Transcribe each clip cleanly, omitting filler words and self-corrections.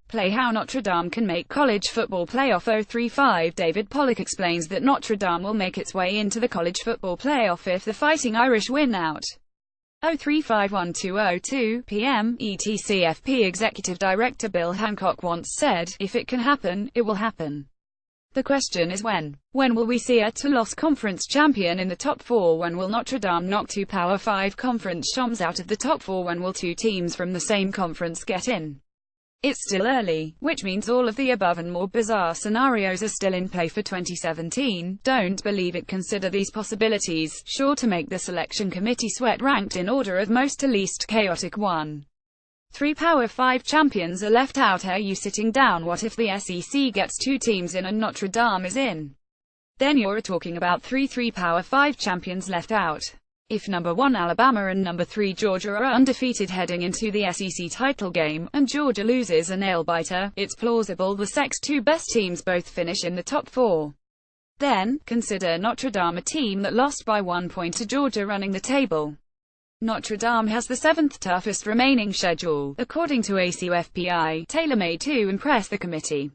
Play how Notre Dame can make college football playoff. 035 David Pollock explains that Notre Dame will make its way into the college football playoff if the Fighting Irish win out. 0351202 p.m. ETCFP Executive Director Bill Hancock once said, "If it can happen, it will happen. The question is when. When will we see a two-loss conference champion in the top four? When will Notre Dame knock two Power 5 conference champs out of the top four? When will two teams from the same conference get in? It's still early, which means all of the above and more bizarre scenarios are still in play for 2017. Don't believe it. Consider these possibilities, sure to make the selection committee sweat. Ranked in order of most to least chaotic. 1. 3 Power 5 champions are left out. Are you sitting down? What if the SEC gets two teams in and Notre Dame is in? Then you're talking about 3 Power 5 champions left out. If number 1 Alabama and number 3 Georgia are undefeated heading into the SEC title game, and Georgia loses a nail-biter, it's plausible the next two best teams both finish in the top 4. Then, consider Notre Dame, a team that lost by 1 point to Georgia, running the table. Notre Dame has the 7th toughest remaining schedule, according to ACUFPI, tailor-made to impress the committee.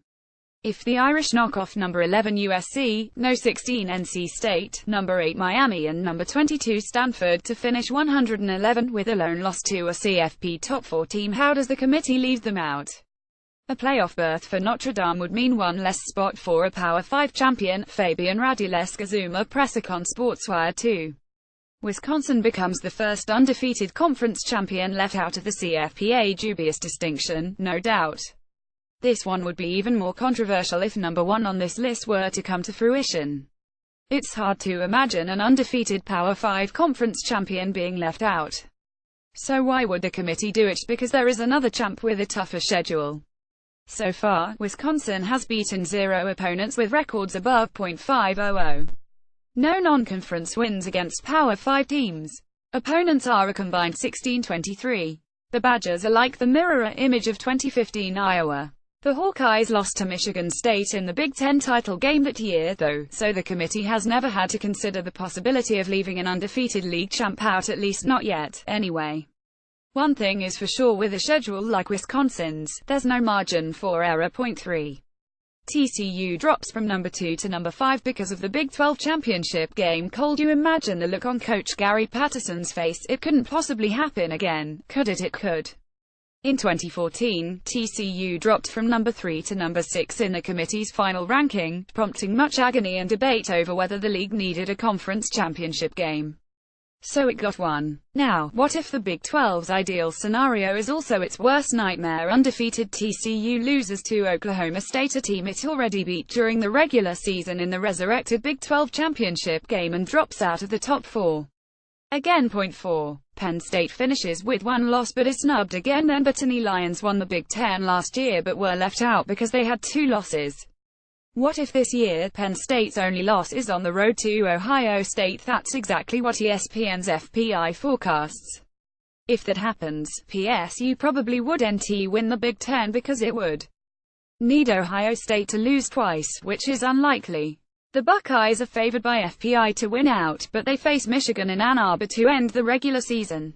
If the Irish knock off number 11 USC, no 16 NC State, number 8 Miami and number 22 Stanford to finish 111 with a lone loss to a CFP top 4 team, how does the committee leave them out? A playoff berth for Notre Dame would mean one less spot for a Power 5 champion. Fabian Radulescu-Zuma presser on SportsWire 2. Wisconsin becomes the first undefeated conference champion left out of the CFPA. Dubious distinction, no doubt. This one would be even more controversial if number 1 on this list were to come to fruition. It's hard to imagine an undefeated Power 5 conference champion being left out. So why would the committee do it? Because there is another champ with a tougher schedule. So far, Wisconsin has beaten 0 opponents with records above .500. No non-conference wins against Power 5 teams. Opponents are a combined 16-23. The Badgers are like the mirror image of 2015 Iowa. The Hawkeyes lost to Michigan State in the Big Ten title game that year, though, so the committee has never had to consider the possibility of leaving an undefeated league champ out, at least not yet, anyway. One thing is for sure with a schedule like Wisconsin's, there's no margin for error. 3. TCU drops from number 2 to number 5 because of the Big 12 championship game. Could you imagine the look on Coach Gary Patterson's face? It couldn't possibly happen again, could it? It could. In 2014, TCU dropped from number 3 to number 6 in the committee's final ranking, prompting much agony and debate over whether the league needed a conference championship game. So it got one. Now, what if the Big 12's ideal scenario is also its worst nightmare? Undefeated TCU loses to Oklahoma State, a team it already beat during the regular season in the resurrected Big 12 championship game, and drops out of the top 4. Again. 4. Penn State finishes with one loss but is snubbed again. Then Botany Lions won the Big Ten last year but were left out because they had 2 losses. What if this year, Penn State's only loss is on the road to Ohio State? That's exactly what ESPN's FPI forecasts. If that happens, PSU probably would win the Big Ten because it would need Ohio State to lose twice, which is unlikely. The Buckeyes are favored by FPI to win out, but they face Michigan in Ann Arbor to end the regular season.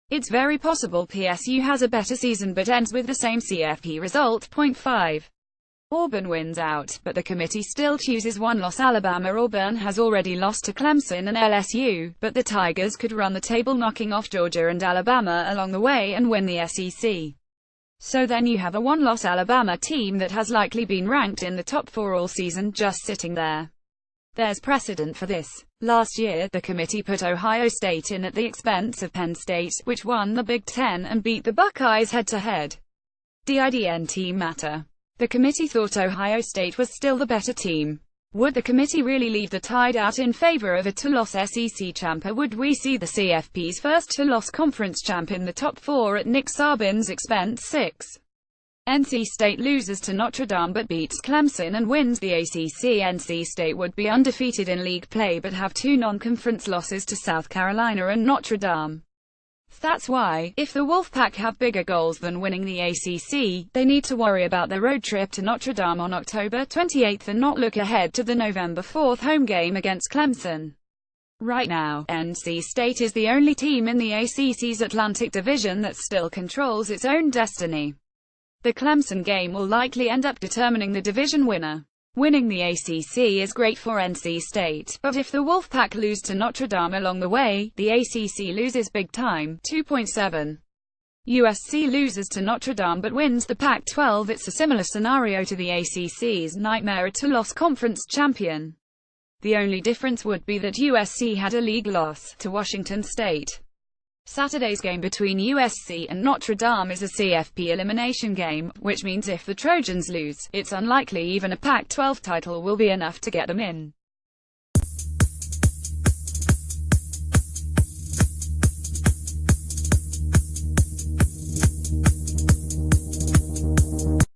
It's very possible PSU has a better season but ends with the same CFP result. 5. Auburn wins out, but the committee still chooses one loss. Alabama. Auburn has already lost to Clemson and LSU, but the Tigers could run the table, knocking off Georgia and Alabama along the way and win the SEC. So then you have a one-loss Alabama team that has likely been ranked in the top 4 all season, just sitting there. There's precedent for this. Last year, the committee put Ohio State in at the expense of Penn State, which won the Big Ten and beat the Buckeyes head-to-head. Didn't matter. The committee thought Ohio State was still the better team. Would the committee really leave the tide out in favor of a two-loss SEC champ, or would we see the CFP's first two-loss conference champ in the top 4 at Nick Saban's expense? 6. NC State loses to Notre Dame but beats Clemson and wins the ACC. NC State would be undefeated in league play but have 2 non-conference losses to South Carolina and Notre Dame. That's why, if the Wolfpack have bigger goals than winning the ACC, they need to worry about their road trip to Notre Dame on October 28 and not look ahead to the November 4 home game against Clemson. Right now, NC State is the only team in the ACC's Atlantic Division that still controls its own destiny. The Clemson game will likely end up determining the division winner. Winning the ACC is great for NC State, but if the Wolfpack lose to Notre Dame along the way, the ACC loses big time. 2.7. USC loses to Notre Dame but wins the Pac-12. It's a similar scenario to the ACC's nightmare to loss conference champion. The only difference would be that USC had a league loss to Washington State. Saturday's game between USC and Notre Dame is a CFP elimination game, which means if the Trojans lose, it's unlikely even a Pac-12 title will be enough to get them in.